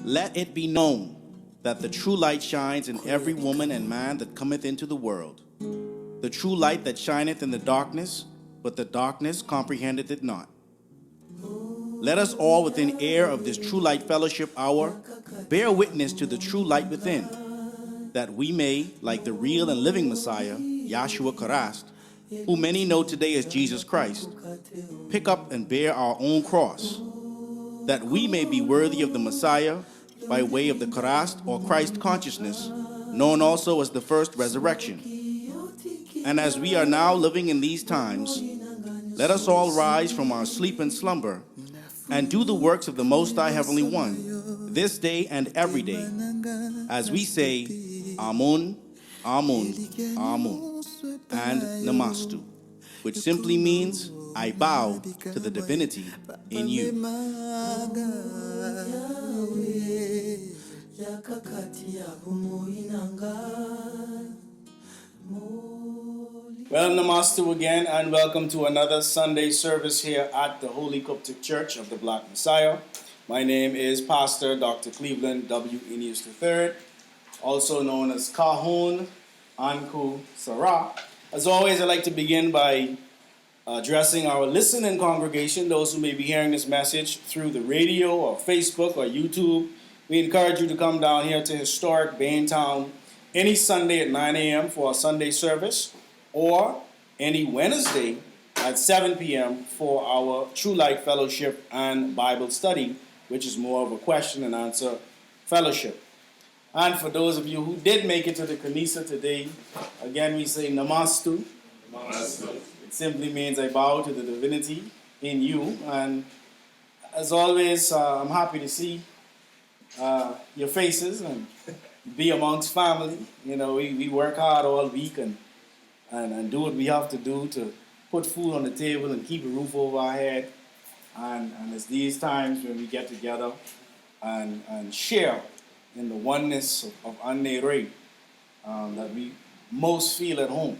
Let it be known that the true light shines in every woman and man that cometh into the world. The true light that shineth in the darkness, but the darkness comprehendeth it not. Let us all within air of this true light fellowship hour bear witness to the true light within, that we may, like the real and living Messiah, Yahshua Christ, who many know today as Jesus Christ, pick up and bear our own cross, that we may be worthy of the Messiah by way of the Christ or Christ consciousness, known also as the first resurrection. And as we are now living in these times, let us all rise from our sleep and slumber and do the works of the Most High Heavenly One, this day and every day, as we say, Amun, Amun, Amun, and Namastu, which simply means, I bow to the divinity in you. Well, Namastu again, and welcome to another Sunday service here at the Holy Qubtic Church of the Black Messiah. My name is Pastor Dr. Cleveland W. Eneas III, also known as Ka-Hun, Anku Sa Ra. As always, I'd like to begin by addressing our listening congregation, those who may be hearing this message through the radio or Facebook or YouTube. We encourage you to come down here to historic Baintown any Sunday at 9 a.m. for our Sunday service, or any Wednesday at 7 p.m. for our True Light Fellowship and Bible Study, which is more of a question and answer fellowship. And for those of you who did make it to the Kanisa today, again we say Namastu. Namastu. It simply means I bow to the divinity in you. And as always, I'm happy to see your faces and be amongst family. You know, we work hard all week and do what we have to do to put food on the table and keep a roof over our head. And it's these times when we get together and share in the oneness of Ane Ray that we most feel at home.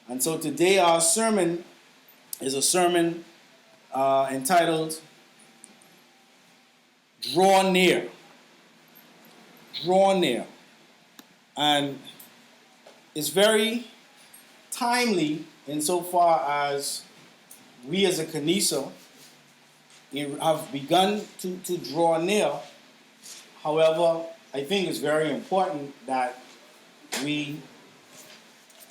And so today our sermon is a sermon entitled Draw Near. Draw Near. And it's very timely insofar as we as a Kanisa have begun to draw near. However, I think it's very important that we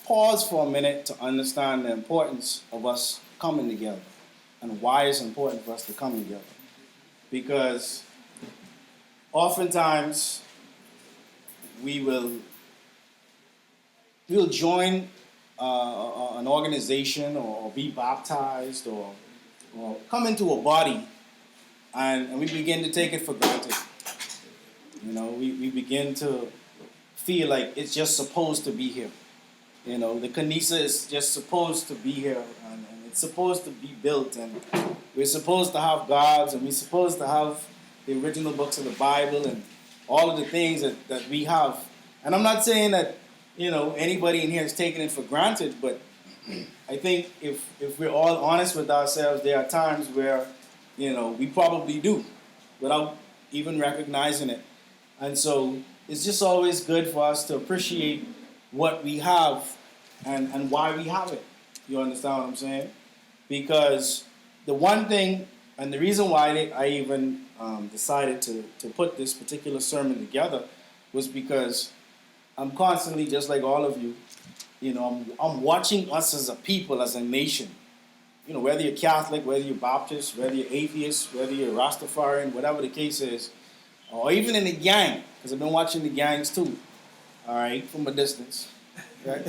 pause for a minute to understand the importance of us coming together and why it's important for us to come together. Because oftentimes we'll join an organization or be baptized or come into a body and we begin to take it for granted. You know, we begin to feel like it's just supposed to be here. You know, the Kanisa is just supposed to be here and it's supposed to be built and we're supposed to have gods and we're supposed to have the original books of the Bible and all of the things that we have. And I'm not saying that, you know, anybody in here is taking it for granted, but I think if we're all honest with ourselves, there are times where, you know, we probably do without even recognizing it. And so it's just always good for us to appreciate what we have and why we have it. You understand what I'm saying? Because the one thing, and the reason why I even decided to put this particular sermon together was because I'm constantly, just like all of you, you know, I'm watching us as a people, as a nation. You know, whether you're Catholic, whether you're Baptist, whether you're atheist, whether you're Rastafarian, whatever the case is, or even in the gang, because I've been watching the gangs too, all right, from a distance. Right?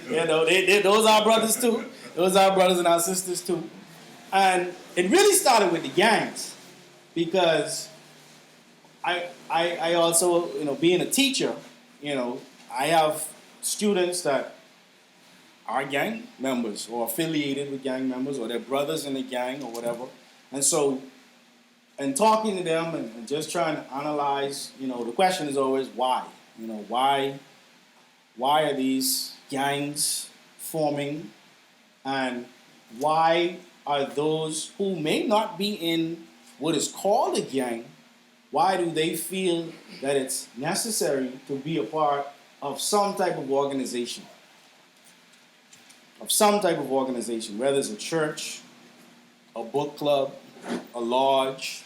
You know, those are our brothers too. Those are our brothers and our sisters too. And it really started with the gangs because I also, you know, being a teacher, you know, I have students that are gang members or affiliated with gang members or they're brothers in the gang or whatever. And so, and talking to them and just trying to analyze, you know, the question is always why? You know, why are these gangs forming and why are those who may not be in what is called a gang, why do they feel that it's necessary to be a part of some type of organization? Of some type of organization, whether it's a church, a book club, a lodge,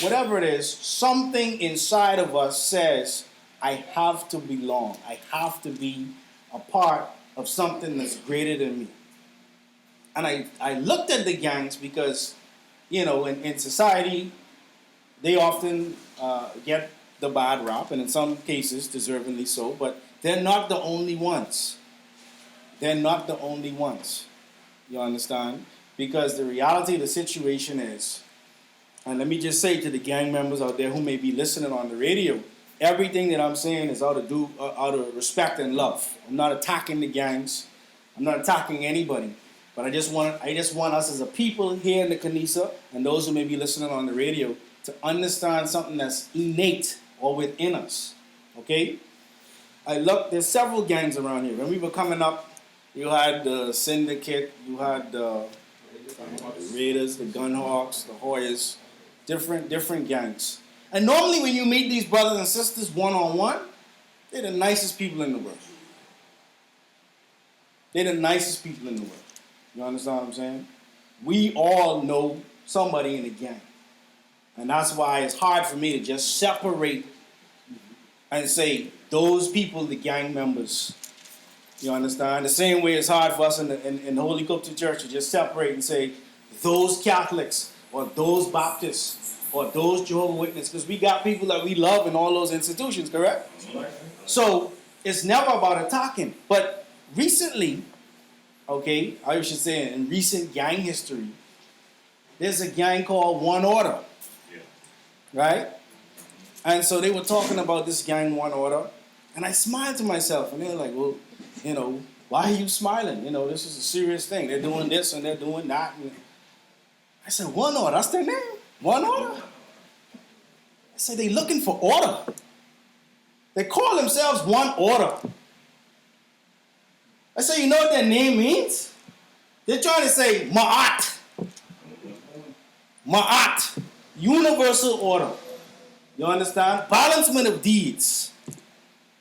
whatever it is, something inside of us says, I have to belong. I have to be a part of something that's greater than me. And I looked at the gangs because, in society, they often get the bad rap, and in some cases, deservingly so, but they're not the only ones. They're not the only ones. You understand? Because the reality of the situation is, and let me just say to the gang members out there who may be listening on the radio, everything that I'm saying is out of respect and love. I'm not attacking the gangs. I'm not attacking anybody. But I just want us as a people here in the Kanisa and those who may be listening on the radio to understand something that's innate or within us. Okay? There's several gangs around here. When we were coming up, you had the Syndicate, you had the Raiders, the Gunhawks, the Hoyas, different gangs. And normally when you meet these brothers and sisters one-on-one, they're the nicest people in the world. They're the nicest people in the world. You understand what I'm saying? We all know somebody in the gang. And that's why it's hard for me to just separate and say, those people, the gang members. You understand? The same way it's hard for us in the Holy Qubtic Church to just separate and say, those Catholics, or those Baptists, or those Jehovah's Witnesses, because we got people that we love in all those institutions, correct? So, it's never about attacking. But recently, okay, I should say in recent gang history, there's a gang called One Order. Right? And so they were talking about this gang One Order, and I smiled to myself, and they were like, well, why are you smiling? This is a serious thing. They're doing this and they're doing that. And I said, One Order, that's their name? One Order? I said, they're looking for order. They call themselves One Order. I said, you know what their name means? They're trying to say Ma'at. Ma'at. Universal order. You understand? Balancement of deeds.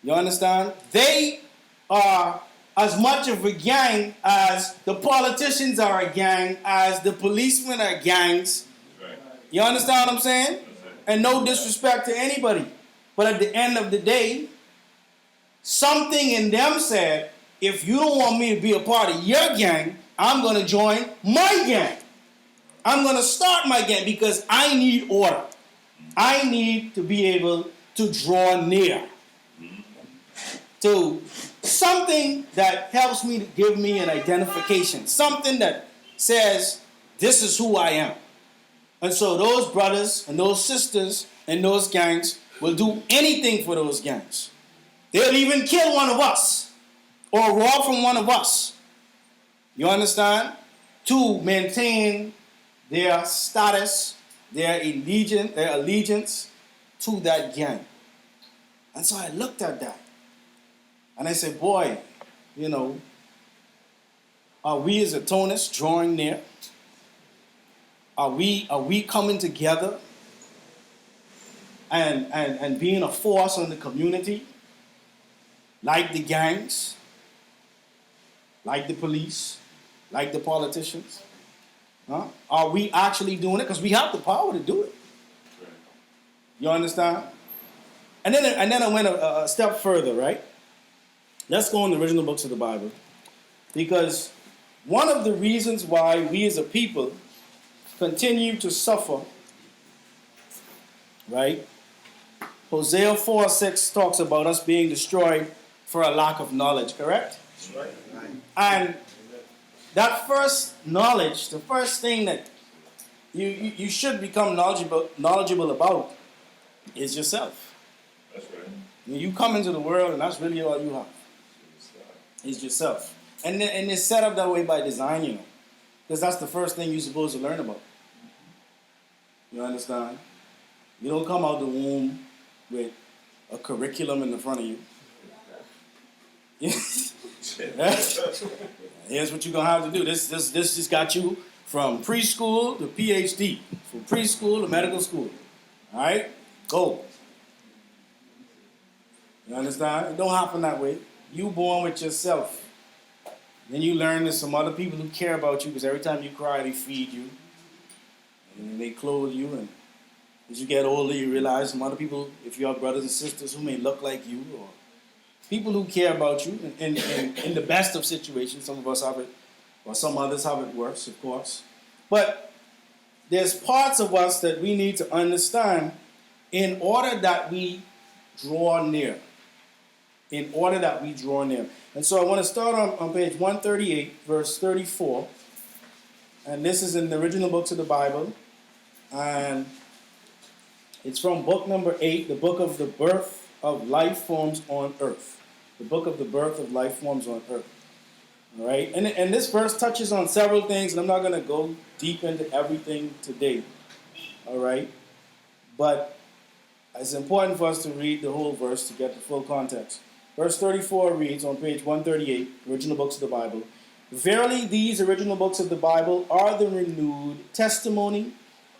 You understand? They are as much of a gang as the politicians are a gang, as the policemen are gangs. Right. You understand what I'm saying? Right. And no disrespect to anybody. But at the end of the day, something in them said, if you don't want me to be a part of your gang, I'm going to join my gang. I'm going to start my gang because I need order. I need to be able to draw near to something that helps me to give me an identification, something that says, this is who I am. And so those brothers and those sisters and those gangs will do anything for those gangs. They'll even kill one of us or rob from one of us. You understand? To maintain their status, their allegiance to that gang. And so I looked at that. And I said, boy, are we as atonists drawing near? Are we coming together and being a force in the community? Like the gangs, like the police, like the politicians? Huh? Are we actually doing it? Because we have the power to do it. You understand? And then I went a step further, right? Let's go in the original books of the Bible. Because one of the reasons why we as a people continue to suffer, right? Hosea 4:6 talks about us being destroyed for a lack of knowledge, correct? Right. And that first knowledge, the first thing that you should become knowledgeable about is yourself. That's right. You come into the world and that's really all you have. Is yourself. And it's set up that way by design, because that's the first thing you're supposed to learn about. You understand? You don't come out the womb with a curriculum in the front of you. Here's what you're going to have to do. This just got you From preschool to PhD. From preschool to medical school. All right? Go. You understand? It don't happen that way. You born with yourself. Then you learn there's some other people who care about you because every time you cry, they feed you. And they clothe you. And as you get older, you realize some other people, if you have brothers and sisters who may look like you, or people who care about you in the best of situations. Some of us have it, or some others have it worse, of course. But there's parts of us that we need to understand in order that we draw near. In order that we draw near. And so I want to start on page 138, verse 34. And this is in the original books of the Bible. And it's from book number 8, the book of the birth of life forms on earth. The book of the birth of life forms on earth. All right? And this verse touches on several things, and I'm not going to go deep into everything today. All right? But it's important for us to read the whole verse to get the full context. Verse 34 reads on page 138, original books of the Bible, "Verily these original books of the Bible are the renewed testimony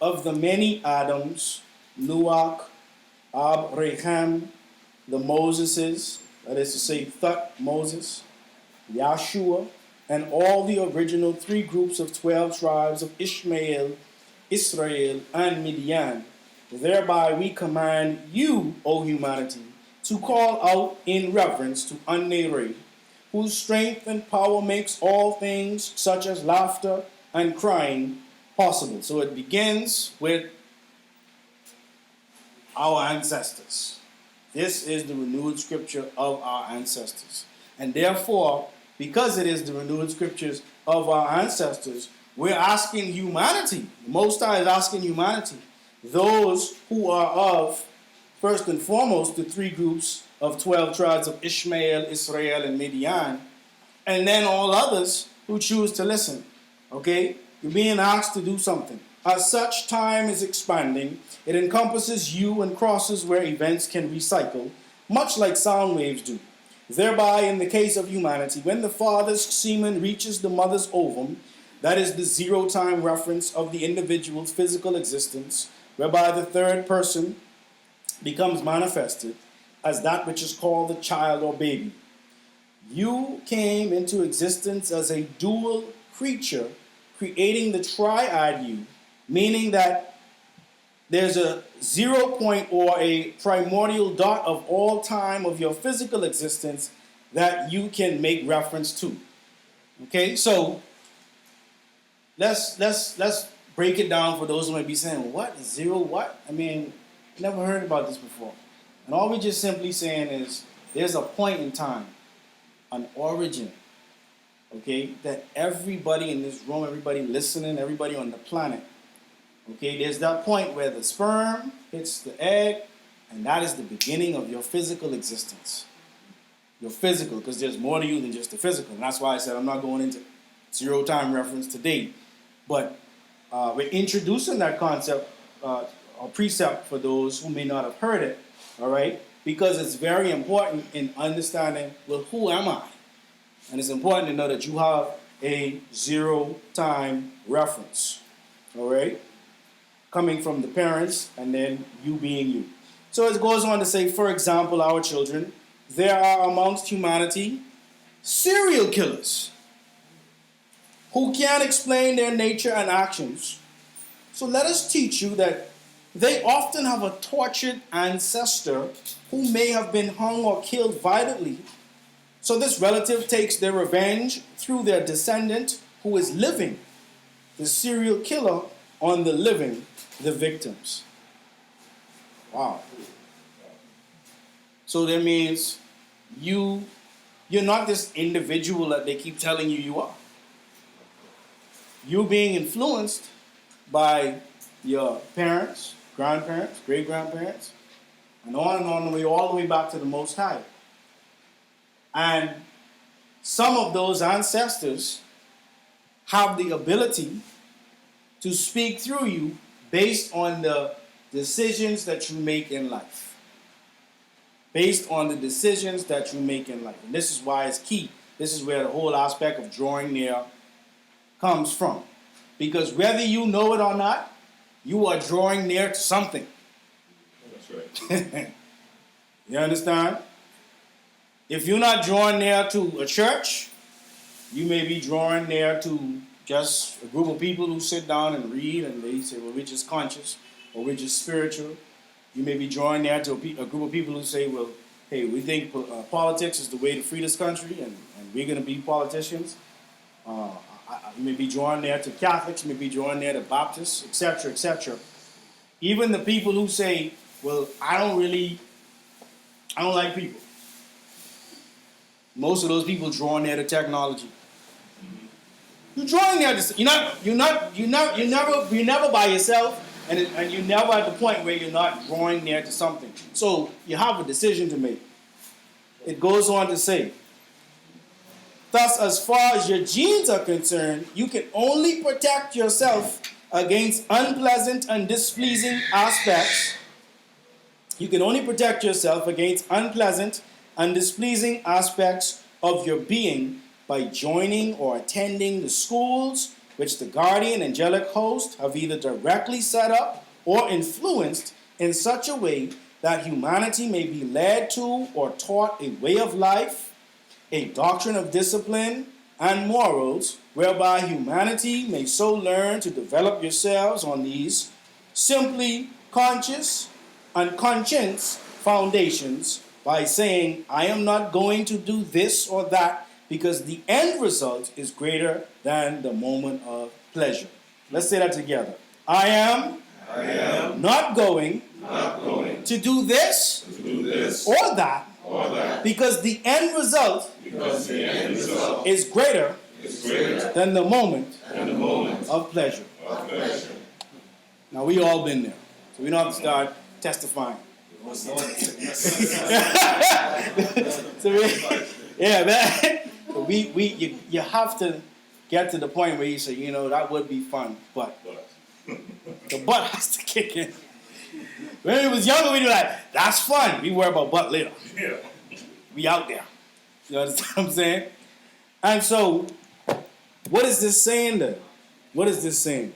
of the many Adams, Noach, Abraham, the Moseses," that is to say, Moses, Yahshua, and all the original 3 groups of 12 tribes of Ishmael, Israel, and Midian. Thereby we command you, O humanity, to call out in reverence to An-Neri, whose strength and power makes all things, such as laughter and crying, possible. So it begins with our ancestors. This is the renewed scripture of our ancestors. And therefore, because it is the renewed scriptures of our ancestors, we're asking humanity, the Most High is asking humanity, those who are of, first and foremost, the 3 groups of 12 tribes of Ishmael, Israel, and Midian, and then all others who choose to listen. Okay? You're being asked to do something. As such, time is expanding. It encompasses you and crosses where events can recycle, much like sound waves do. Thereby, in the case of humanity, when the father's semen reaches the mother's ovum, that is the zero-time reference of the individual's physical existence, whereby the third person becomes manifested as that which is called the child or baby. You came into existence as a dual creature, creating the triad you, meaning that there's a 0 point or a primordial dot of all time of your physical existence that you can make reference to. Okay, so let's break it down for those who might be saying, what? 0 what? I mean, never heard about this before. And all we're just simply saying is there's a point in time, an origin, okay, that everybody in this room, everybody listening, everybody on the planet, okay, there's that point where the sperm hits the egg, and that is the beginning of your physical existence. Your physical, because there's more to you than just the physical. And that's why I said I'm not going into 0-time reference today. But we're introducing that concept or precept for those who may not have heard it, all right? Because it's very important in understanding, well, who am I? And it's important to know that you have a 0-time reference, all right? Coming from the parents and then you being you. So it goes on to say, for example, our children, there are amongst humanity serial killers who can't explain their nature and actions. So let us teach you that they often have a tortured ancestor who may have been hung or killed violently. So this relative takes their revenge through their descendant who is living, the serial killer on the living, the victims. Wow. So that means you're not this individual that they keep telling you are. You're being influenced by your parents, grandparents, great-grandparents, and on the way, all the way back to the Most High. And some of those ancestors have the ability to speak through you based on the decisions that you make in life. Based on the decisions that you make in life. And this is why it's key. This is where the whole aspect of drawing near comes from. Because whether you know it or not, you are drawing near to something. That's right. You understand? If you're not drawing near to a church, you may be drawing near to just a group of people who sit down and read and they say, well, we're just conscious or we're just spiritual. You may be drawing near to a group of people who say, well, hey, we think politics is the way to free this country and we're going to be politicians. You may be drawing near to Catholics, you may be drawing near to Baptists, etc., etc. Even the people who say, well, I don't like people. Most of those people drawing near to technology. You're drawing near to, you're never by yourself, and you're never at the point where you're not drawing near to something. So you have a decision to make. It goes on to say, thus, as far as your genes are concerned, you can only protect yourself against unpleasant and displeasing aspects. You can only protect yourself against unpleasant and displeasing aspects of your being by joining or attending the schools which the guardian angelic host have either directly set up or influenced in such a way that humanity may be led to or taught a way of life, a doctrine of discipline and morals, whereby humanity may so learn to develop yourselves on these simply conscious and conscience foundations by saying, I am not going to do this or that because the end result is greater than the moment of pleasure. Let's say that together. I am not going to do this or that because the end result is greater than the moment of pleasure. Now, we all been there, so we don't have to start testifying. So you have to get to the point where you say, that would be fun, but the butt has to kick in. When we was younger, we'd be like, that's fun. We worry about butt later. Yeah. We out there. You understand what I'm saying? And so, what is this saying then? What is this saying?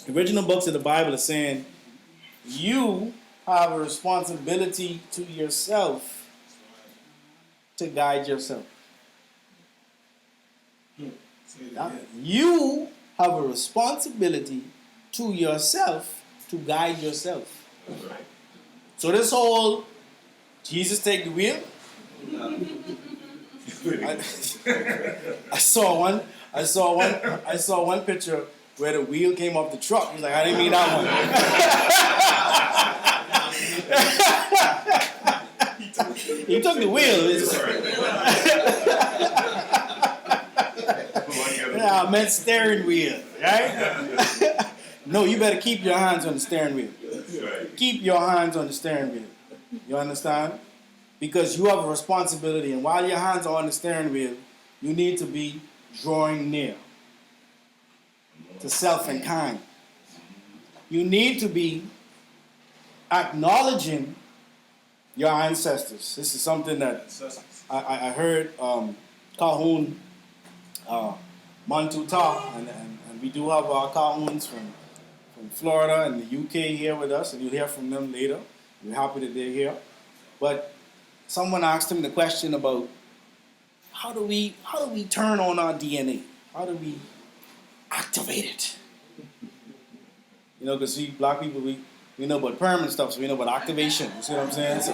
The original books of the Bible are saying, you have a responsibility to yourself to guide yourself. You have a responsibility to yourself to guide yourself. So this whole Jesus take the wheel. I saw one picture where the wheel came off the truck. He's like, I didn't mean that one. He took the wheel. Yeah, I meant steering wheel, right? No, you better keep your hands on the steering wheel. Keep your hands on the steering wheel. You understand? Because you have a responsibility, and while your hands are on the steering wheel, you need to be drawing near to self and kind. You need to be acknowledging your ancestors. This is something that I heard Ka-Hun Mantuta, and we do have our Ka-Huns from Florida and the UK here with us, and you'll hear from them later. We're happy that they're here. But someone asked him the question about how do we turn on our DNA? How do we activate it? Because we black people, we know about permanent stuff, so we know about activation. You see what I'm saying? So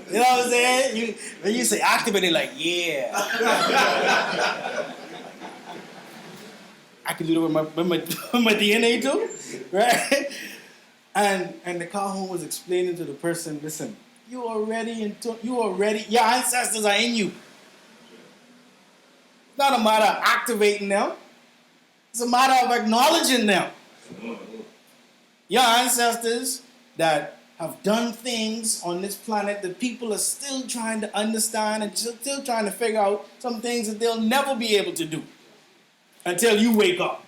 you know what I'm saying? When you say activate it, like, yeah. I can do that with my DNA too, right? And the Ka-Hun was explaining to the person, listen, your ancestors are in you. It's not a matter of activating them. It's a matter of acknowledging them. Your ancestors that have done things on this planet that people are still trying to understand and still trying to figure out some things that they'll never be able to do until you wake up.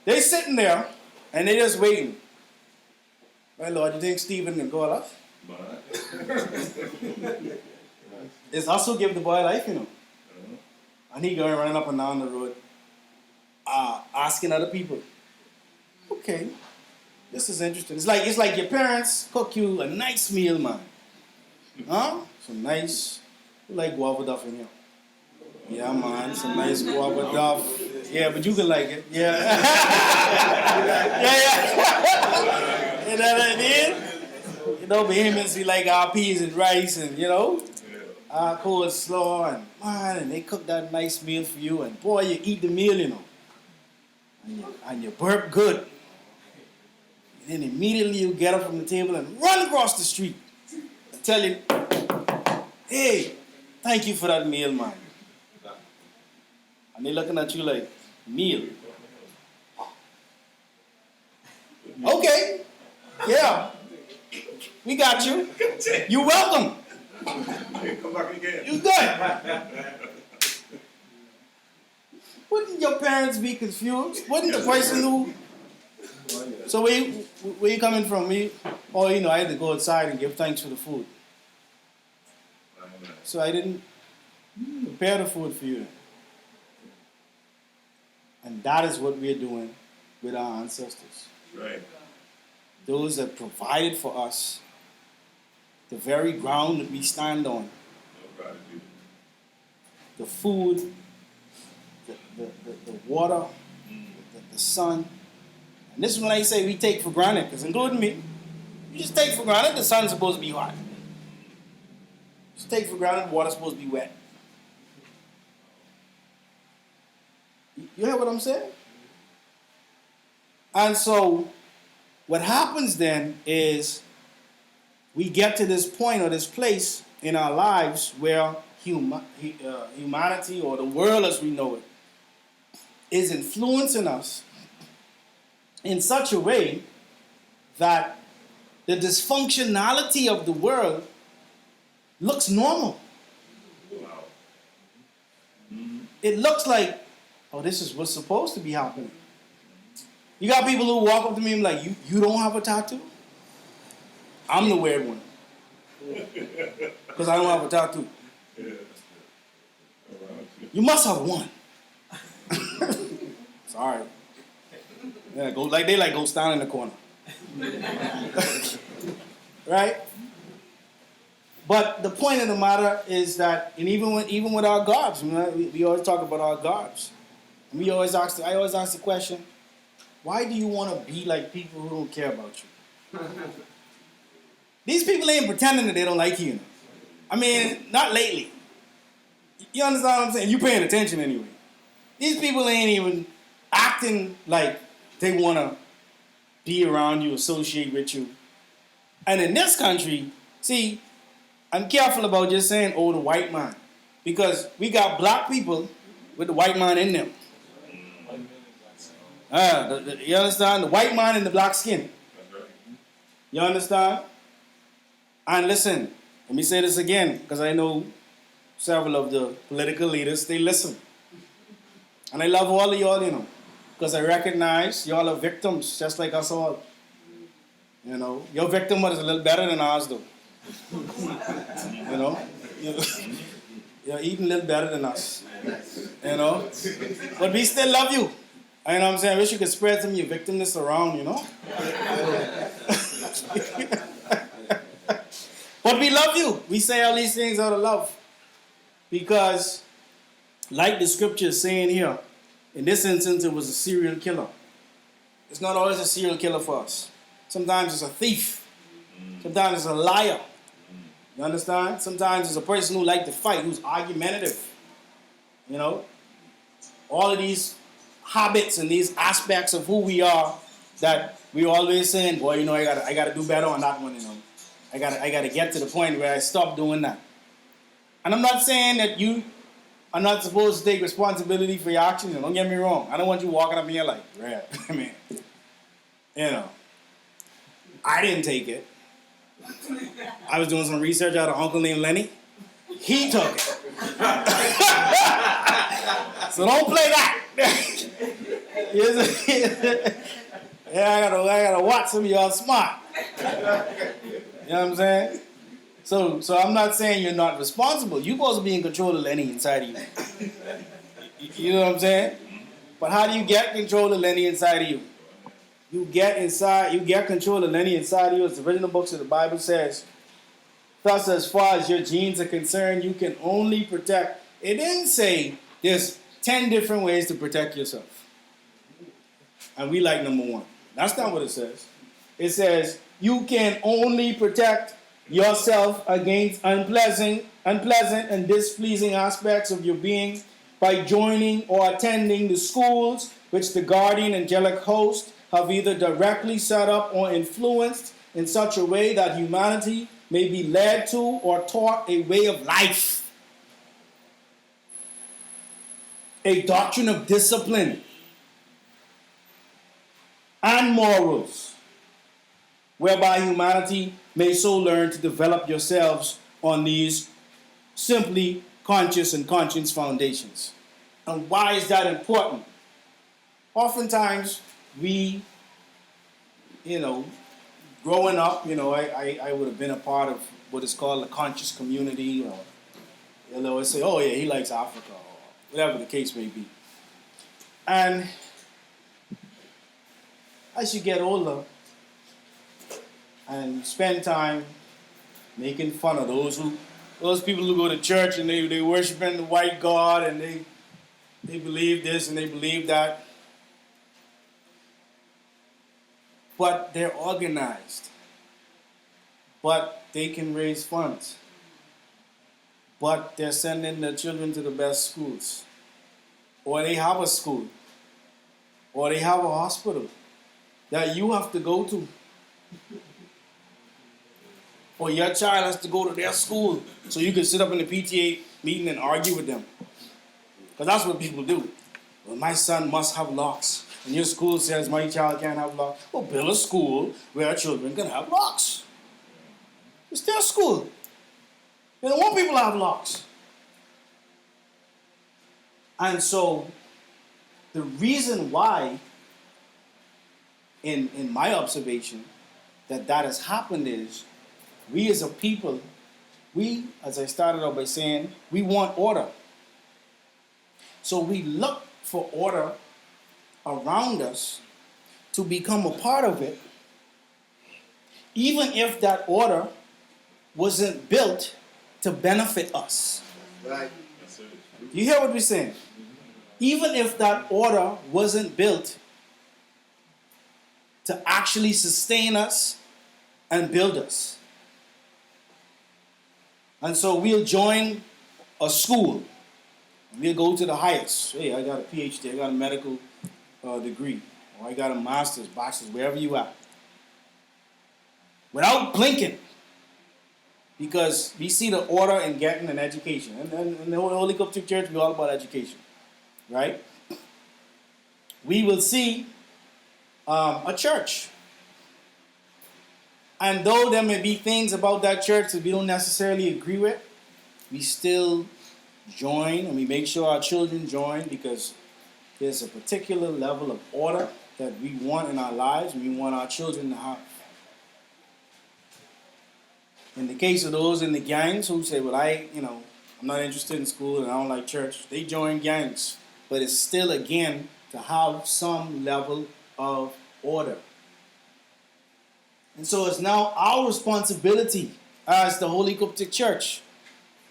They sitting there and they just waiting. Well, Lord, you think Stephen can call us? It's also give the boy life, you know. And he going running up and down the road, asking other people, okay, this is interesting. It's like your parents cook you a nice meal, man. Huh? Some nice, you like guava duff in here. Yeah, man, some nice guava duff. Yeah, but you can like it. Yeah. Yeah. You know what I mean? You know, Bahamians, we like our peas and rice and, you know, our coleslaw and they cook that nice meal for you and boy, you eat the meal, you know. And you burp good. And then immediately you get up from the table and run across the street. And tell you, hey, thank you for that meal, man. And they're looking at you like, meal. Okay. Yeah. We got you. You're welcome. Come back again. You good. Wouldn't your parents be confused? Wouldn't the person who... So where you coming from? I had to go outside and give thanks for the food. So I didn't prepare the food for you. And that is what we're doing with our ancestors. Right. Those that provided for us the very ground that we stand on. The food, the water, the sun. And this is when I say we take for granted, because including me, you just take for granted the sun's supposed to be hot. Just take for granted the water's supposed to be wet. You hear what I'm saying? And so what happens then is we get to this point or this place in our lives where humanity or the world as we know it is influencing us in such a way that the dysfunctionality of the world looks normal. Wow. It looks like, oh, this is what's supposed to be happening. You got people who walk up to me and like, you don't have a tattoo? I'm the weird one. Because I don't have a tattoo. You must have one. Sorry. Yeah, go stand in the corner. Right? But the point of the matter is that, and even with our gods, we always talk about our gods. And I always ask the question, why do you want to be like people who don't care about you? These people ain't pretending that they don't like you. I mean, not lately. You understand what I'm saying? You paying attention anyway. These people ain't even acting like they want to be around you, associate with you. And in this country, see, I'm careful about just saying, oh, the white man. Because we got black people with the white man in them. You understand? The white man in the black skin. You understand? And listen, let me say this again, because I know several of the political leaders, they listen. And I love all of y'all, because I recognize y'all are victims, just like us all. Your victim is a little better than ours, though. You're eating a little better than us. But we still love you. You know what I'm saying? I wish you could spread some of your victimness around, But we love you. We say all these things out of love. Because, like the scripture is saying here, in this instance, it was a serial killer. It's not always a serial killer for us. Sometimes it's a thief. Sometimes it's a liar. You understand? Sometimes it's a person who likes to fight, who's argumentative. All of these habits and these aspects of who we are that we're always saying, boy, I gotta do better on that one, I gotta get to the point where I stop doing that. And I'm not saying that you are not supposed to take responsibility for your actions. Don't get me wrong. I don't want you walking up in here like, right. I didn't take it. I was doing some research out of an uncle named Lenny. He took it. So don't play that. Yeah, I gotta watch some of y'all smart. You know what I'm saying? So I'm not saying you're not responsible. You're supposed to be in control of Lenny inside of you. You know what I'm saying? But how do you get control of Lenny inside of you? You get control of Lenny inside of you. As the original books of the Bible says, thus as far as your genes are concerned, you can only protect. It didn't say there's 10 different ways to protect yourself. And we like number 1. That's not what it says. It says you can only protect yourself against unpleasant and displeasing aspects of your being by joining or attending the schools which the guardian angelic host have either directly set up or influenced in such a way that humanity may be led to or taught a way of life, a doctrine of discipline and morals, whereby humanity may so learn to develop yourselves on these simply conscious and conscience foundations. And why is that important? Oftentimes, we, growing up, I would have been a part of what is called a conscious community, or they'll always say, oh yeah, he likes Africa, or whatever the case may be. And as you get older and spend time making fun of those people who go to church and they worshiping the white God and they believe this and they believe that, but they're organized, but they can raise funds, but they're sending their children to the best schools, or they have a school, or they have a hospital that you have to go to, or your child has to go to their school so you can sit up in the PTA meeting and argue with them. Because that's what people do. Well, my son must have locks, and your school says my child can't have locks. Well, build a school where our children can have locks. It's their school. They don't want people to have locks. And so the reason why, in my observation, that has happened is we as a people, as I started out by saying, we want order. So we look for order around us to become a part of it, even if that order wasn't built to benefit us. Right. You hear what we're saying? Even if that order wasn't built to actually sustain us and build us. And so we'll join a school. We'll go to the highest. Hey, I got a PhD, I got a medical degree, or I got a master's, bachelor's, wherever you at. Without blinking. Because we see the order in getting an education. And in the Holy Qubtic Church, we're all about education. Right? We will see a church. And though there may be things about that church that we don't necessarily agree with, we still join, and we make sure our children join, because there's a particular level of order that we want in our lives and we want our children to have. In the case of those in the gangs who say, well, I'm not interested in school and I don't like church, they join gangs. But it's still, again, to have some level of order. And so it's now our responsibility as the Holy Qubtic Church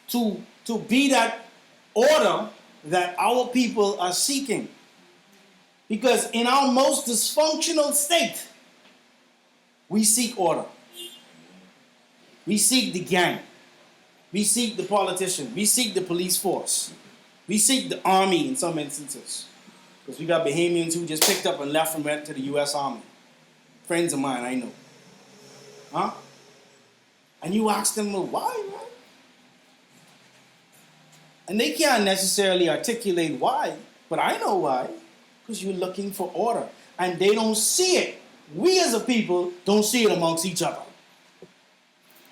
to be that order that our people are seeking. Because in our most dysfunctional state, we seek order. We seek the gang. We seek the politician. We seek the police force. We seek the army in some instances. Because we got Bahamians who just picked up and left and went to the U.S. Army. Friends of mine, I know. Huh? And you ask them, well, why, right? And they can't necessarily articulate why, but I know why. Because you're looking for order. And they don't see it. We as a people don't see it amongst each other.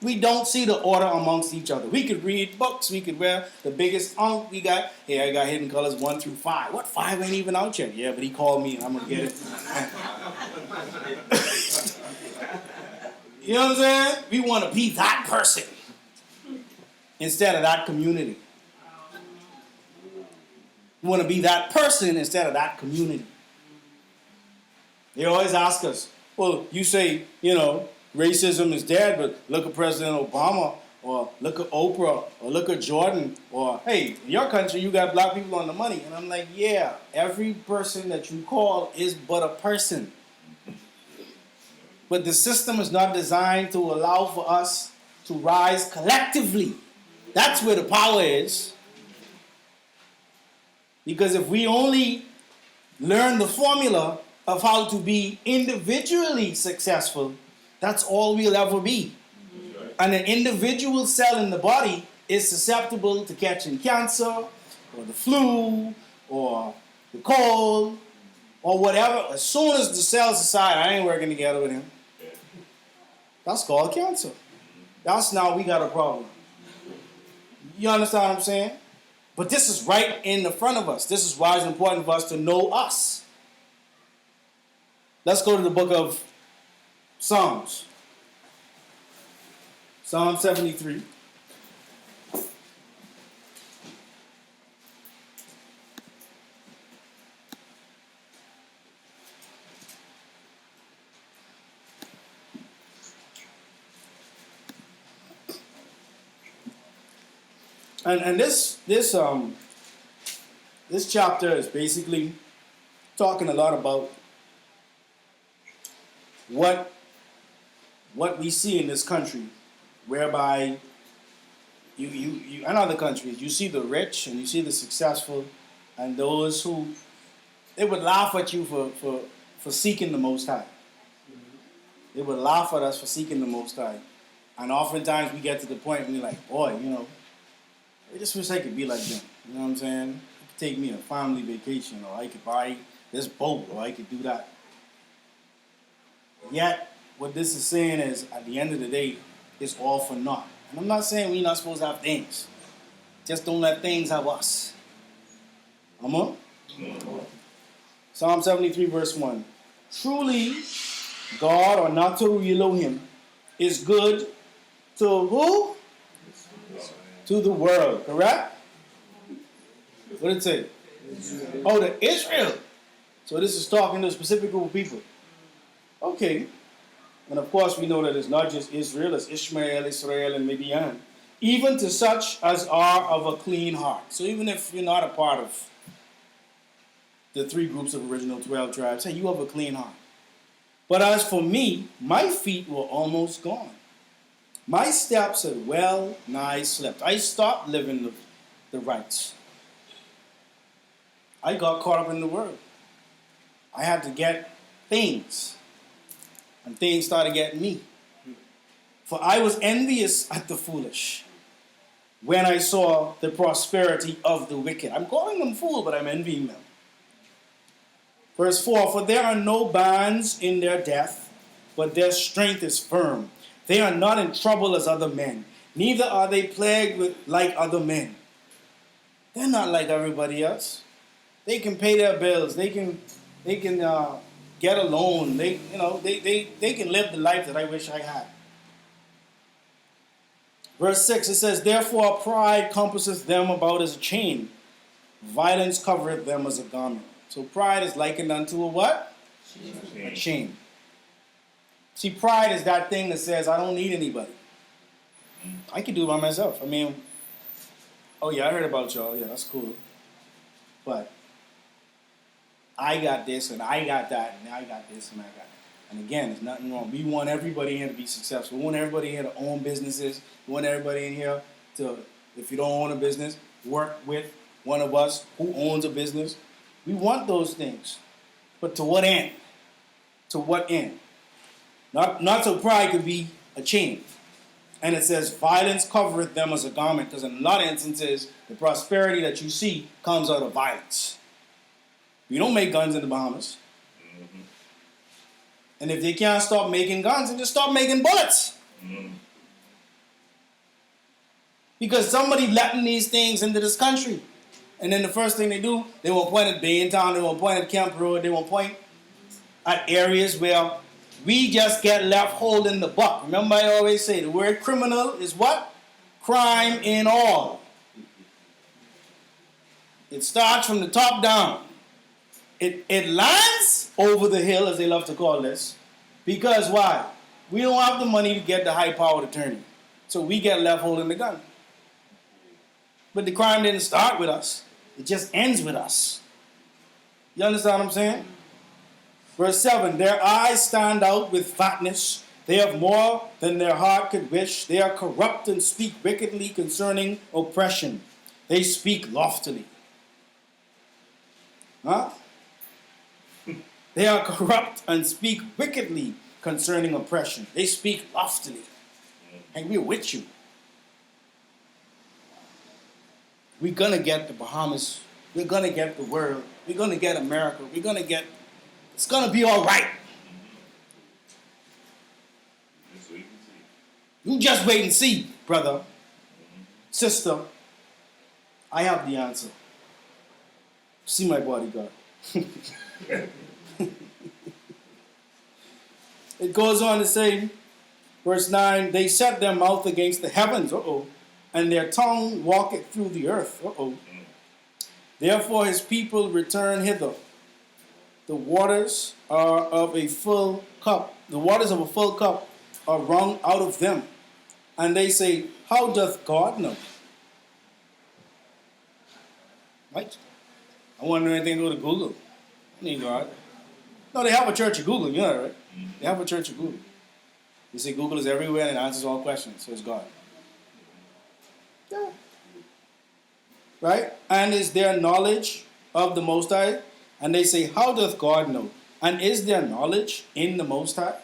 We don't see the order amongst each other. We could read books. We could wear the biggest we got. Hey, I got Hidden Colors 1 through 5. What, 5 ain't even out yet? Yeah, but he called me and I'm going to get it. You know what I'm saying? We want to be that person. instead of that community. You want to be that person instead of that community. They always ask us, well, you say, racism is dead, but look at President Obama, or look at Oprah, or look at Jordan, or, hey, in your country, you got black people on the money. And I'm like, yeah, every person that you call is but a person. But the system is not designed to allow for us to rise collectively. That's where the power is. Because if we only learn the formula of how to be individually successful, that's all we'll ever be. And an individual cell in the body is susceptible to catching cancer, or the flu, or the cold, or whatever. As soon as the cells decide, I ain't working together with him, that's called cancer. That's now we got a problem. You understand what I'm saying? But this is right in the front of us. This is why it's important for us to know us. Let's go to the book of Psalms. Psalm 73. And this chapter is basically talking a lot about what we see in this country, whereby you in other countries you see the rich and you see the successful, and those who they would laugh at you for seeking the Most High. They would laugh at us for seeking the Most High, and oftentimes we get to the point where we're like, boy, I just wish I could be like them. You know what I'm saying? You could take me on a family vacation, or I could buy this boat, or I could do that. Yet, what this is saying is, at the end of the day, it's all for naught. And I'm not saying we're not supposed to have things. Just don't let things have us. Amen? Psalm 73, verse 1. Truly, God, or Natu Elohim, is good to who? To the world, correct? What did it say? Israel. Oh, to Israel. So this is talking to a specific group of people. Okay. And of course we know that it's not just Israel, it's Ishmael, Israel, and Midian. Even to such as are of a clean heart. So even if you're not a part of the three groups of original 12 tribes, hey, you have a clean heart. But as for me, my feet were almost gone. My steps had well nigh slipped. I stopped living the rights. I got caught up in the world. I had to get things. And things started getting me. For I was envious at the foolish when I saw the prosperity of the wicked. I'm calling them fool, but I'm envying them. Verse 4, for there are no bands in their death, but their strength is firm. They are not in trouble as other men, neither are they plagued with like other men. They're not like everybody else. They can pay their bills. They can get a loan. They can live the life that I wish I had. Verse 6, it says, therefore pride compasseth them about as a chain. Violence covereth them as a garment. So pride is likened unto a what? A chain. See, pride is that thing that says, I don't need anybody. I can do it by myself. I mean, oh yeah, I heard about y'all. Yeah, that's cool. But I got this, and I got that, and I got this, and I got that. And again, there's nothing wrong. We want everybody here to be successful. We want everybody here to own businesses. We want everybody in here to, if you don't own a business, work with one of us who owns a business. We want those things. But to what end? To what end? Not so pride could be a chain. And it says, violence covereth them as a garment, because in a lot of instances, the prosperity that you see comes out of violence. We don't make guns in the Bahamas. Mm-hmm. And if they can't stop making guns, then just stop making bullets. Mm-hmm. Because somebody letting these things into this country. And then the first thing they do, they will point at Baytown, they will point at Camp Road, they will point at areas where we just get left holding the buck. Remember I always say the word criminal is what? crime in all. It starts from the top down. It lands over the hill, as they love to call this, because why? We don't have the money to get the high-powered attorney. So we get left holding the gun. But the crime didn't start with us. It just ends with us. You understand what I'm saying? Verse 7, their eyes stand out with fatness. They have more than their heart could wish. They are corrupt and speak wickedly concerning oppression. They speak loftily. Huh? They are corrupt and speak wickedly concerning oppression. They speak loftily. And we're with you. We're going to get the Bahamas. We're going to get the world. We're going to get America. We're going to get... It's going to be all right. You just wait and see, brother, sister. I have the answer. See my bodyguard. It goes on to say, verse 9, they set their mouth against the heavens, and their tongue walketh through the earth, Therefore his people return hither. The waters are of a full cup. The waters of a full cup are wrung out of them. And they say, how doth God know? Right? I want to know anything to go to Google. I need God. No, they have a church of Google, you know that, right? They have a church of Google. They say Google is everywhere and it answers all questions, so it's God. Yeah. Right? And is there knowledge of the Most High? And they say, how doth God know? And is there knowledge in the Most High?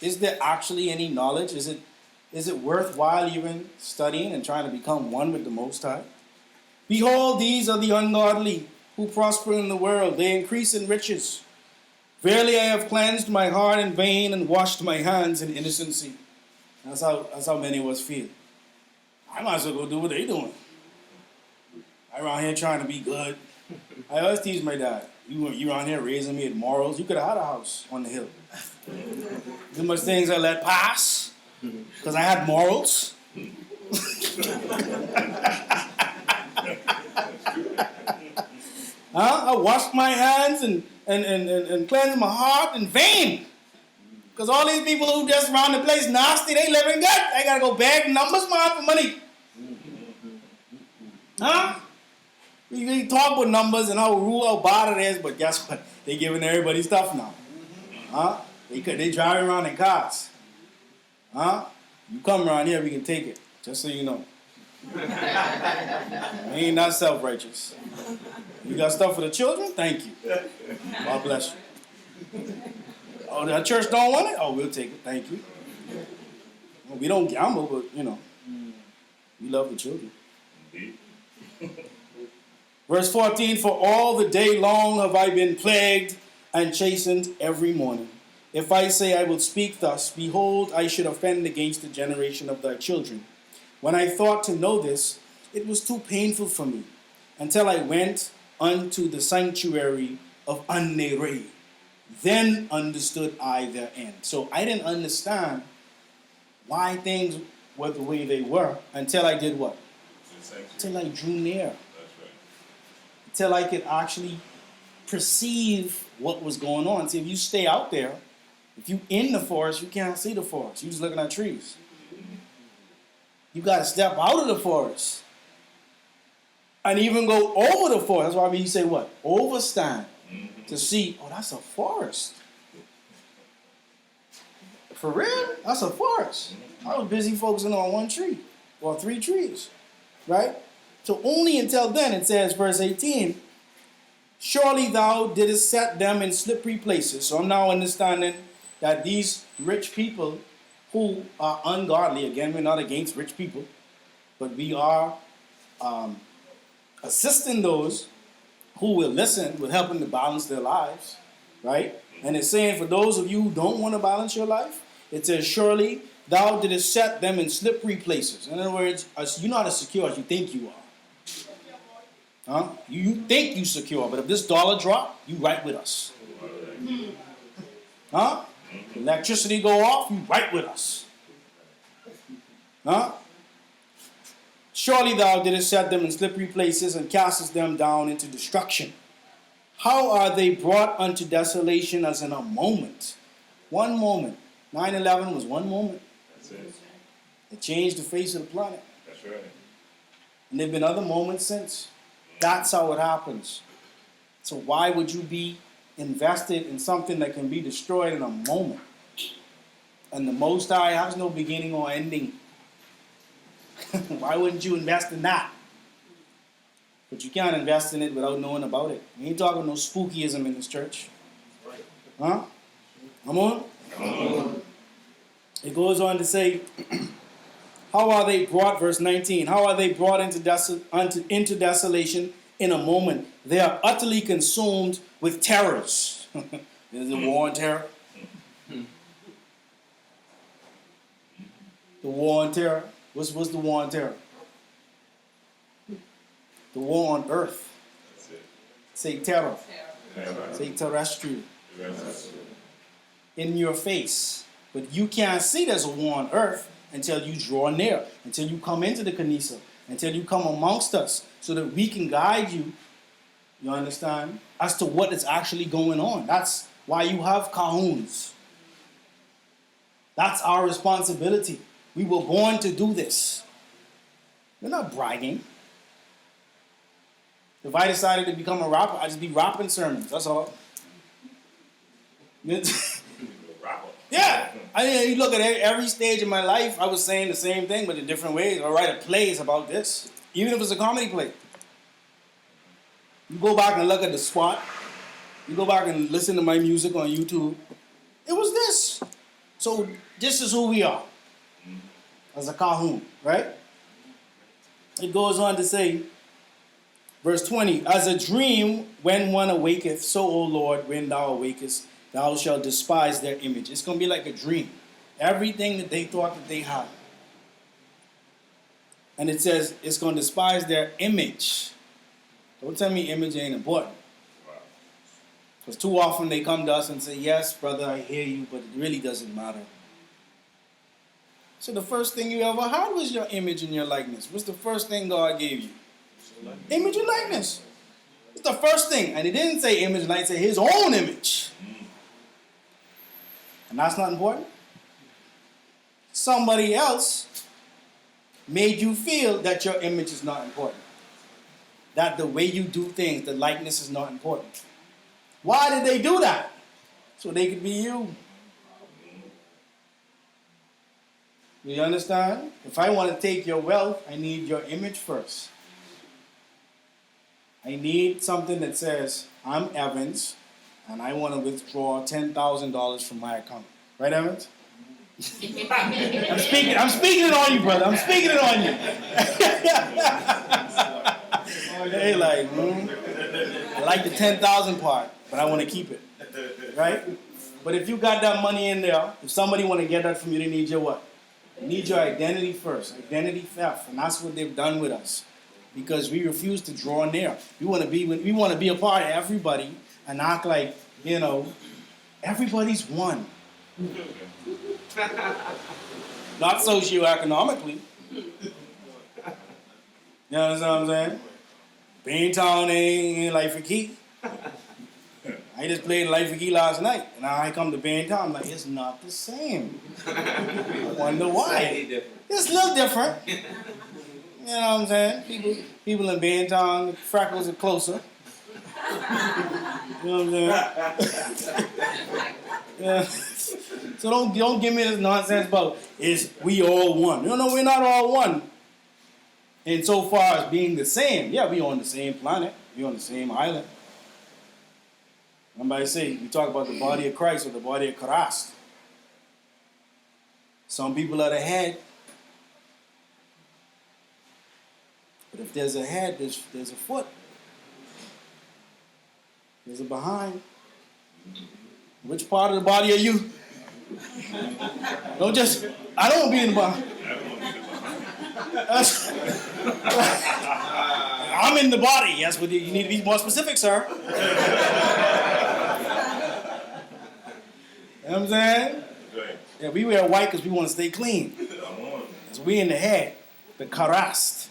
Is there actually any knowledge? Is it worthwhile even studying and trying to become one with the Most High? Behold, these are the ungodly who prosper in the world. They increase in riches. Verily I have cleansed my heart in vain and washed my hands in innocency. That's how many of us feel. I might as well go do what they're doing. I'm around here trying to be good. I always tease my dad. You around here raising me with morals. You could have had a house on the hill. Too much things I let pass because I had morals. I washed my hands and cleansed my heart in vain. Because all these people who just around the place nasty, they living good. They got to go beg numbers, man, for money. Huh? We talk about numbers and how bad it is, but guess what? They giving everybody stuff now. Huh? They driving around in cars. Huh? You come around here, we can take it. Just so you know. We ain't not self-righteous. You got stuff for the children? Thank you. God bless you. Oh, the church don't want it? Oh, we'll take it. Thank you. Well, we don't gamble, but, we love the children. Verse 14, for all the day long have I been plagued and chastened every morning. If I say I will speak thus, behold, I should offend against the generation of thy children. When I thought to know this, it was too painful for me, until I went unto the sanctuary of An-Neri. Then understood I their end. So I didn't understand why things were the way they were until I did what? Until I drew near. That's right. Until I could actually perceive what was going on. See, if you stay out there, if you in the forest, you can't see the forest. You're just looking at trees. You got to step out of the forest and even go over the forest. That's why you say what? Overstand to see, oh, that's a forest. For real? That's a forest. I was busy focusing on one tree or 3 trees, right? So only until then, it says, verse 18, surely thou didst set them in slippery places. So I'm now understanding that these rich people who are ungodly, again, we're not against rich people, but we are assisting those who will listen, will help them to balance their lives, right? And it's saying for those of you who don't want to balance your life, it says, surely thou didst set them in slippery places. In other words, you're not as secure as you think you are. Huh? You think you're secure, but if this dollar drop, you right with us. Huh? Electricity go off, you right with us. Huh? Surely thou didst set them in slippery places and castest them down into destruction. How are they brought unto desolation as in a moment? One moment. 9/11 was one moment. That's it. It changed the face of the planet. That's right. And there have been other moments since. That's how it happens. So why would you be invested in something that can be destroyed in a moment? And the Most High has no beginning or ending. Why wouldn't you invest in that? But you can't invest in it without knowing about it. We ain't talking no spookyism in this church. Huh? Come on? It goes on to say, how are they brought, verse 19, how are they brought into desolation in a moment? They are utterly consumed with terrors. There's a war on terror. The war on terror. What's the war on terror? The war on earth. That's it. Say terror. Terror. Say terrestrial. That's it. In your face. But you can't see there's a war on earth until you draw near, until you come into the Kanisa, until you come amongst us, so that we can guide you, you understand, as to what is actually going on. That's why you have Ka-Huns. That's our responsibility. We were born to do this. We're not bragging. If I decided to become a rapper, I'd just be rapping sermons. That's all. Yeah. I mean, you look at every stage of my life, I was saying the same thing, but in different ways. I write a plays about this, even if it's a comedy play. You go back and look at the spot. You go back and listen to my music on YouTube. It was this. So this is who we are as a Ka-Hun, right? It goes on to say, verse 20, as a dream when one awaketh, so, O Lord, when thou awakest, thou shalt despise their image. It's going to be like a dream. Everything that they thought that they had. And it says it's going to despise their image. Don't tell me image ain't important. Because too often they come to us and say, yes, brother, I hear you, but it really doesn't matter. So the first thing you ever had was your image and your likeness. What's the first thing God gave you? Image and likeness. It's the first thing. And he didn't say image and likeness, he said his own image. And that's not important. Somebody else made you feel that your image is not important. That the way you do things, the likeness is not important. Why did they do that? So they could be you. Do you understand? If I want to take your wealth, I need your image first. I need something that says, I'm Evans, and I want to withdraw $10,000 from my account. Right, Evans? I'm speaking it on you, brother. I'm speaking it on you. They like, I like the 10,000 part, but I want to keep it. Right? But if you got that money in there, if somebody want to get that from you, they need your what? They need your identity first. Identity theft. And that's what they've done with us. Because we refuse to draw near. We want to be a part of everybody and act like, everybody's one. Not socioeconomically. You understand what I'm saying? Beantown ain't Life for Key. I just played Life for Key last night. And now I come to Beantown, I'm like, it's not the same. I wonder why. It's a little different. You know what I'm saying? People in Beantown, the freckles are closer. You know what I'm saying? Yeah. So don't give me this nonsense about is we all one. No, we're not all one. And so far as being the same, yeah, we on the same planet. We on the same island. Somebody say, we talk about the body of Christ or the body of Christ. Some people are the head. But if there's a head, there's a foot. There's a behind. Which part of the body are you? I don't want to be in the behind. I'm in the body. Yes, but you need to be more specific, sir. You know what I'm saying? Yeah, we wear white because we want to stay clean. So we in the head, the karast.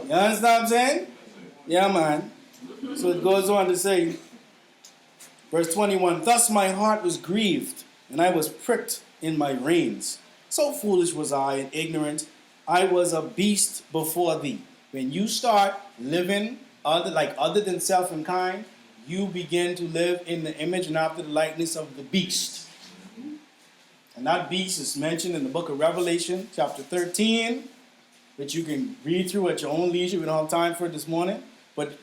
You understand what I'm saying? Yeah, man. So it goes on to say, verse 21, thus my heart was grieved, and I was pricked in my reins. So foolish was I and ignorant. I was a beast before thee. When you start living other than self and kind, you begin to live in the image and after the likeness of the beast. And that beast is mentioned in the book of Revelation, chapter 13, which you can read through at your own leisure. We don't have time for it this morning. But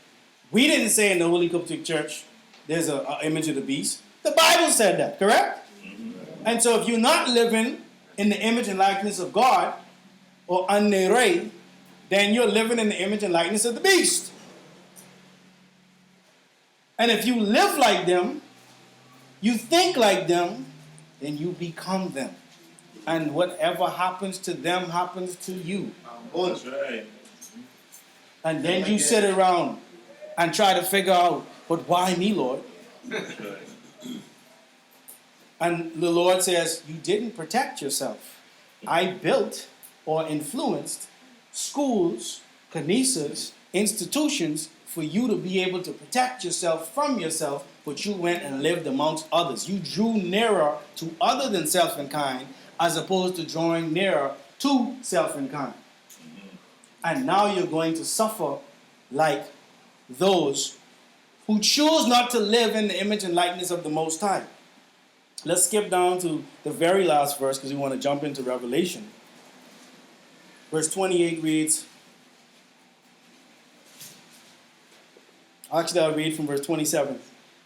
we didn't say in the Holy Qubtic Church there's an image of the beast. The Bible said that, correct? And so if you're not living in the image and likeness of God, or An-Nere, then you're living in the image and likeness of the beast. And if you live like them, you think like them, then you become them. And whatever happens to them happens to you. That's right. And then you sit around and try to figure out, but why me, Lord? That's right. And the Lord says, you didn't protect yourself. I built or influenced schools, knesses, institutions for you to be able to protect yourself from yourself, but you went and lived amongst others. You drew nearer to other than self and kind, as opposed to drawing nearer to self and kind. And now you're going to suffer like those who choose not to live in the image and likeness of the Most High. Let's skip down to the very last verse because we want to jump into Revelation. Verse 28 reads, actually I'll read from verse 27.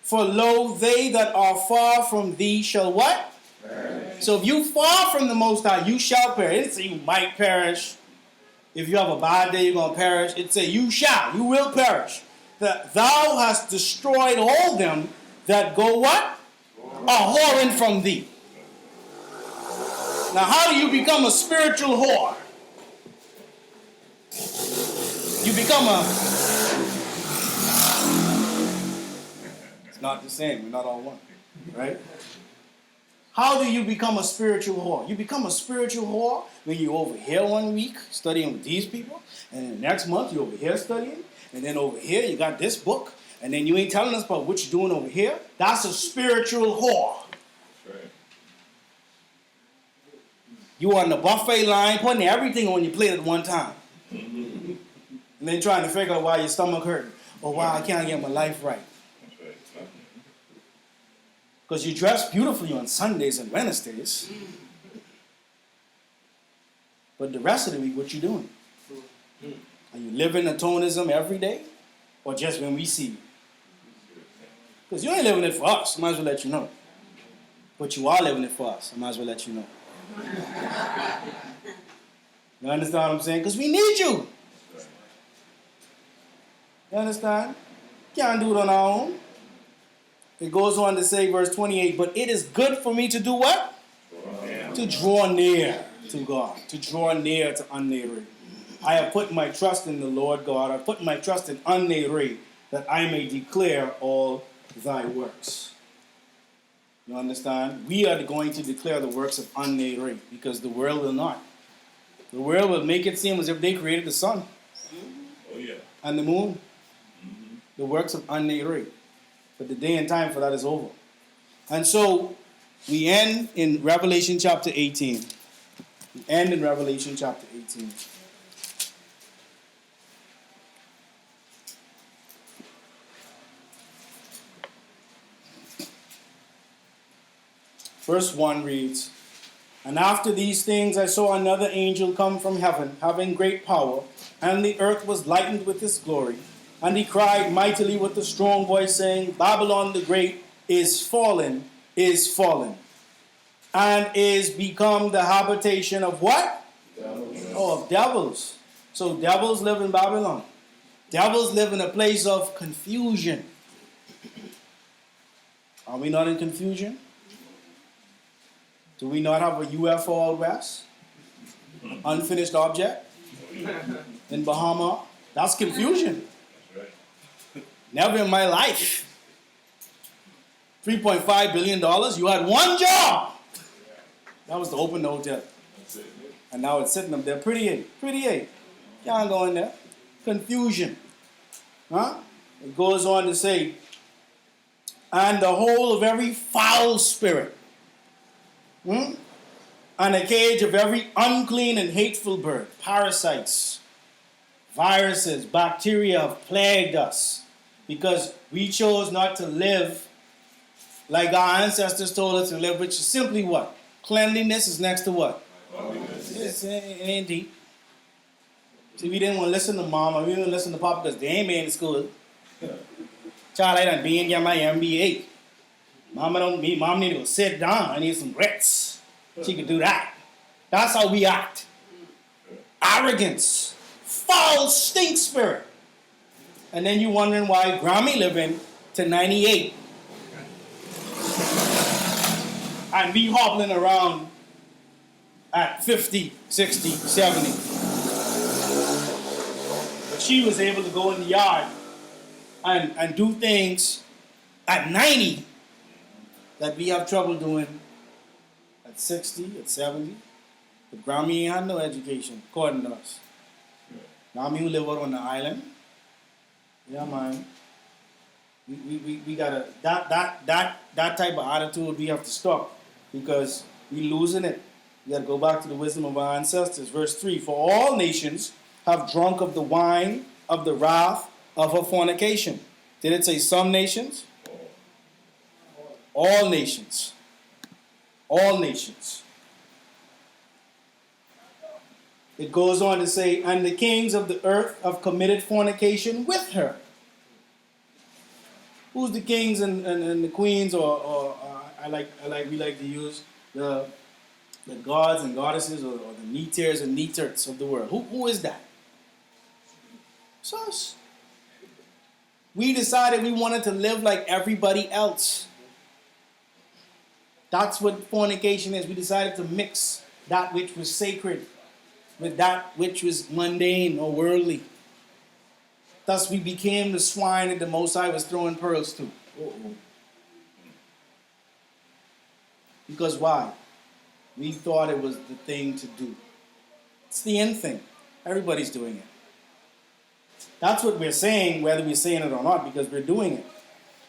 For lo, they that are far from thee shall what? Perish. So if you far from the Most High, you shall perish. It didn't say you might perish. If you have a bad day, you're going to perish. It says you shall, you will perish. That thou hast destroyed all them that go what? A whoring from thee. Now how do you become a spiritual whore? You become a... It's not the same. We're not all one. Right? How do you become a spiritual whore? You become a spiritual whore when you're over here 1 week studying with these people, and then the next month you're over here studying, and then over here you got this book, and then you ain't telling us about what you're doing over here. That's a spiritual whore. That's right. You on the buffet line, putting everything on your plate at one time. And then trying to figure out why your stomach hurting, or why I can't get my life right. That's right. Because you dress beautifully on Sundays and Wednesdays. But the rest of the week, what you doing? Are you living atonism every day? Or just when we see you? Because you ain't living it for us. I might as well let you know. But you are living it for us. I might as well let you know. You understand what I'm saying? Because we need you. You understand? Can't do it on our own. It goes on to say, verse 28, but it is good for me to do what? To draw near to God. To draw near to An-Nere. I have put my trust in the Lord God. I have put my trust in An-Nere, that I may declare all thy works. You understand? We are going to declare the works of An-Nere, because the world will not. The world will make it seem as if they created the sun. Oh, yeah. And the moon. The works of An-Nere. But the day and time for that is over. And so, we end in Revelation chapter 18. We end in Revelation chapter 18. Verse 1 reads, and after these things I saw another angel come from heaven, having great power, and the earth was lightened with his glory. And he cried mightily with a strong voice, saying, Babylon the great is fallen, and is become the habitation of what? Devils. Oh, of devils. So devils live in Babylon. Devils live in a place of confusion. Are we not in confusion? Do we not have a UFO out west? Unfinished object? In Bahamas? That's confusion. Never in my life. $3.5 billion. You had one job. That was to open the hotel. And now it's sitting up there. Pretty eight. Can't go in there. confusion. Huh? It goes on to say, and the whole of every foul spirit, and the cage of every unclean and hateful bird, parasites, viruses, bacteria have plagued us because we chose not to live like our ancestors told us to live, which is simply what? Cleanliness is next to what? It ain't deep. See, we didn't want to listen to mama, we didn't listen to papa because they ain't been in school. Child, I done been and get my MBA. Mom need to go sit down. I need some grits. She could do that. That's how we act. Arrogance. Foul stink spirit. And then you wondering why Grammy living to 98. And me hobbling around at 50, 60, 70. But she was able to go in the yard and do things at 90 that we have trouble doing at 60, at 70. But Grammy ain't had no education, according to us. Grammy who live out on the island. Yeah, man. We gotta, that type of attitude we have to stop because we losing it. We gotta go back to the wisdom of our ancestors. Verse 3, for all nations have drunk of the wine of the wrath of her fornication. Did it say some nations? All nations. All nations. It goes on to say, and the kings of the earth have committed fornication with her. Who's the kings and the queens, or we like to use the gods and goddesses, or the neters and neterts of the world. Who is that? It's us. We decided we wanted to live like everybody else. That's what fornication is. We decided to mix that which was sacred with that which was mundane or worldly. Thus we became the swine that the Most High was throwing pearls to. Because why? We thought it was the thing to do. It's the end thing. Everybody's doing it. That's what we're saying, whether we're saying it or not, because we're doing it.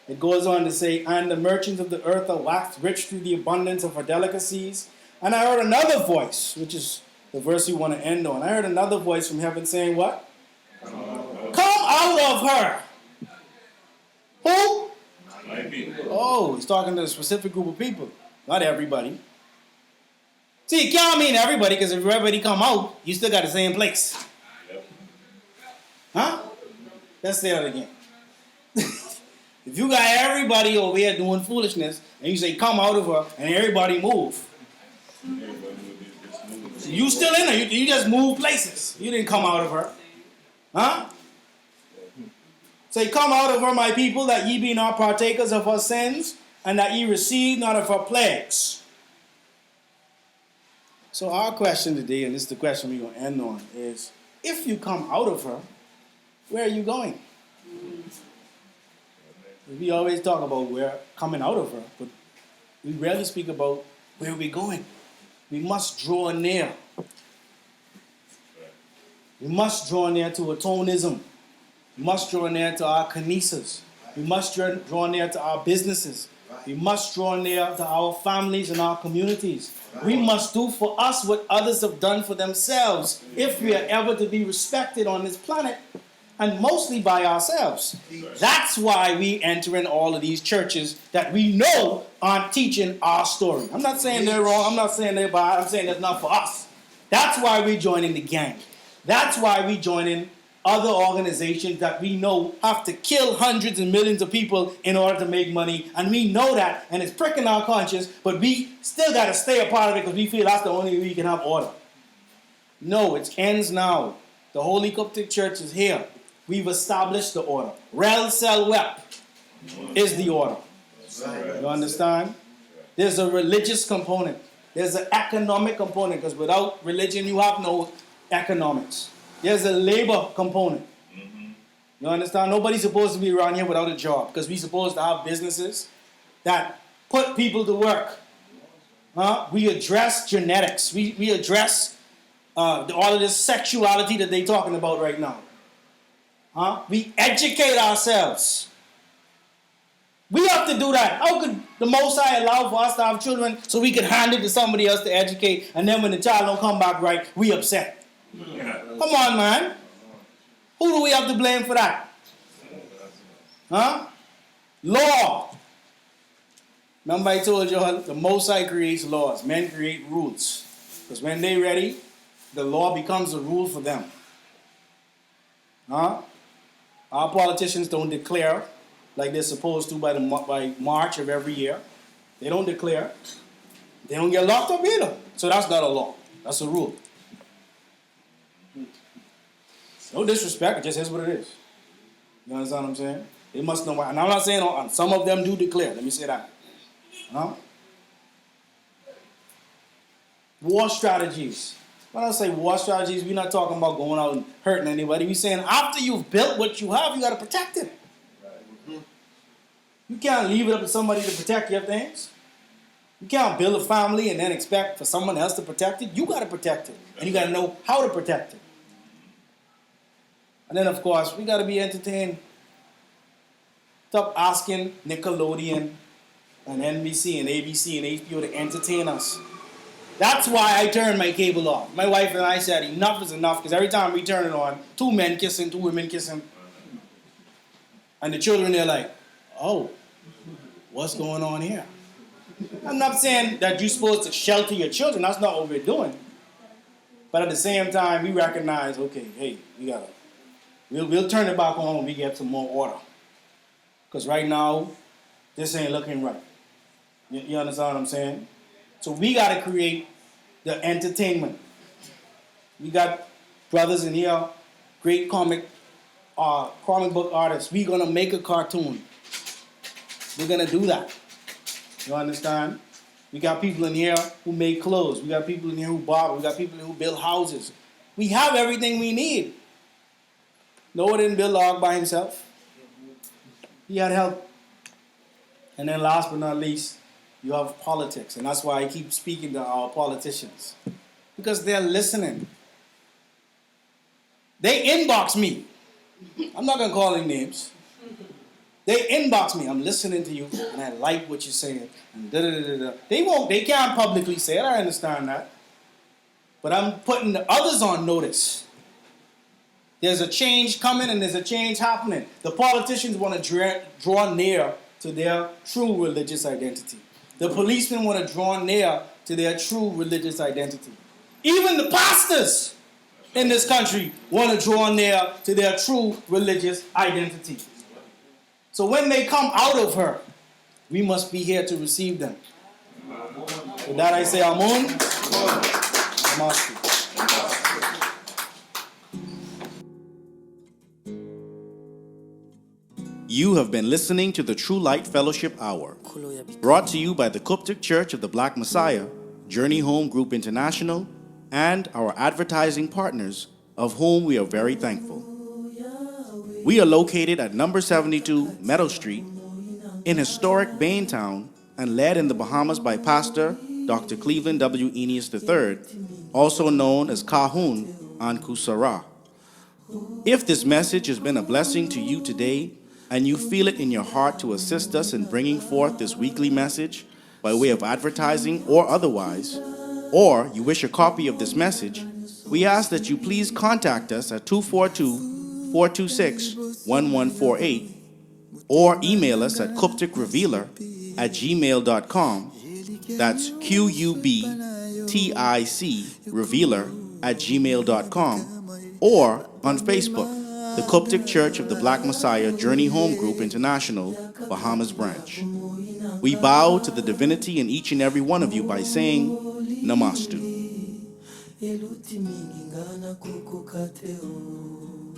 It goes on to say, and the merchants of the earth are waxed rich through the abundance of her delicacies. And I heard another voice, which is the verse we want to end on. I heard another voice from heaven saying what? Come out of her. Who? Oh, he's talking to a specific group of people, not everybody. See, it can't mean everybody, because if everybody come out, you still got the same place. Huh? Let's say that again. If you got everybody over here doing foolishness, and you say, come out of her, and everybody move. So you still in there. You just move places. You didn't come out of her. Huh? Say, come out of her, my people, that ye be not partakers of her sins, and that ye receive not of her plagues. So our question today, and this is the question we're going to end on, is, if you come out of her, where are you going? We always talk about we're coming out of her, but we rarely speak about where we're going. We must draw near. We must draw near to atonism. We must draw near to our kinesis. We must draw near to our businesses. We must draw near to our families and our communities. We must do for us what others have done for themselves if we are ever to be respected on this planet, and mostly by ourselves. That's why we enter in all of these churches that we know aren't teaching our story. I'm not saying they're wrong. I'm not saying they're bad. I'm saying that's not for us. That's why we join in the gang. That's why we join in other organizations that we know have to kill hundreds and millions of people in order to make money. And we know that, and it's pricking our conscience, but we still got to stay a part of it because we feel that's the only way we can have order. No, it ends now. The Holy Qubtic Church is here. We've established the order. Rel, Sel, Wep is the order. You understand? There's a religious component. There's an economic component, because without religion you have no economics. There's a labor component. You understand? Nobody's supposed to be around here without a job, because we're supposed to have businesses that put people to work. We address genetics. We address all of this sexuality that they're talking about right now. Huh? We educate ourselves. We have to do that. How could the Most High allow for us to have children so we could hand it to somebody else to educate, and then when the child don't come back right, we upset? Yeah. Come on, man. Who do we have to blame for that? Huh? Law. Remember I told you the Most High creates laws. Men create rules. Because when they're ready, the law becomes a rule for them. Huh? Our politicians don't declare like they're supposed to by March of every year. They don't declare. They don't get locked up either. So that's not a law. That's a rule. No disrespect. It just is what it is. You understand what I'm saying? They must know why. And I'm not saying some of them do declare. Let me say that. Huh? War strategies. When I say war strategies, we're not talking about going out and hurting anybody. We're saying after you've built what you have, you got to protect it. You can't leave it up to somebody to protect your things. You can't build a family and then expect for someone else to protect it. You got to protect it. And you got to know how to protect it. And then, of course, we got to be entertained. Stop asking Nickelodeon and NBC and ABC and HBO to entertain us. That's why I turned my cable off. My wife and I said enough is enough, because every time we turn it on, 2 men kissing, 2 women kissing. And the children, they're like, oh, what's going on here? I'm not saying that you're supposed to shelter your children. That's not what we're doing. But at the same time, we recognize, okay, hey, we'll turn it back on when we get some more order. Because right now, this ain't looking right. You understand what I'm saying? So we got to create the entertainment. We got brothers in here, great comic book artists. We're going to make a cartoon. We're going to do that. You understand? We got people in here who make clothes. We got people in here who barber. We got people who build houses. We have everything we need. Noah didn't build the ark by himself. He had help. And then last but not least, you have politics. And that's why I keep speaking to our politicians. Because they're listening. They inbox me. I'm not going to call any names. They inbox me. I'm listening to you, and I like what you're saying. And da-da-da-da-da. They can't publicly say it. I understand that. But I'm putting the others on notice. There's a change coming, and there's a change happening. The politicians want to draw near to their true religious identity. The policemen want to draw near to their true religious identity. Even the pastors in this country want to draw near to their true religious identity. So when they come out of her, we must be here to receive them. With that I say, Amun. Namaste. You have been listening to the True Light Fellowship Hour, brought to you by the Qubtic Church of the Black Messiah, Journey Home Group International, and our advertising partners, of whom we are very thankful. We are located at number 72 Meadow Street in historic Baintown and led in the Bahamas by Pastor Dr. Cleveland W. Eneas III, also known as Ka-Hun, Anku Sa Ra. If this message has been a blessing to you today, and you feel it in your heart to assist us in bringing forth this weekly message by way of advertising or otherwise, or you wish a copy of this message, we ask that you please contact us at 242-426-1148 or email us at qubticrevealer@gmail.com. That's QUBTIC revealer@gmail.com, or on Facebook, the Qubtic Church of the Black Messiah Journey Home Group International, Bahamas branch. We bow to the divinity in each and every one of you by saying, Namastu. Eluti mingi ngana kukukateo.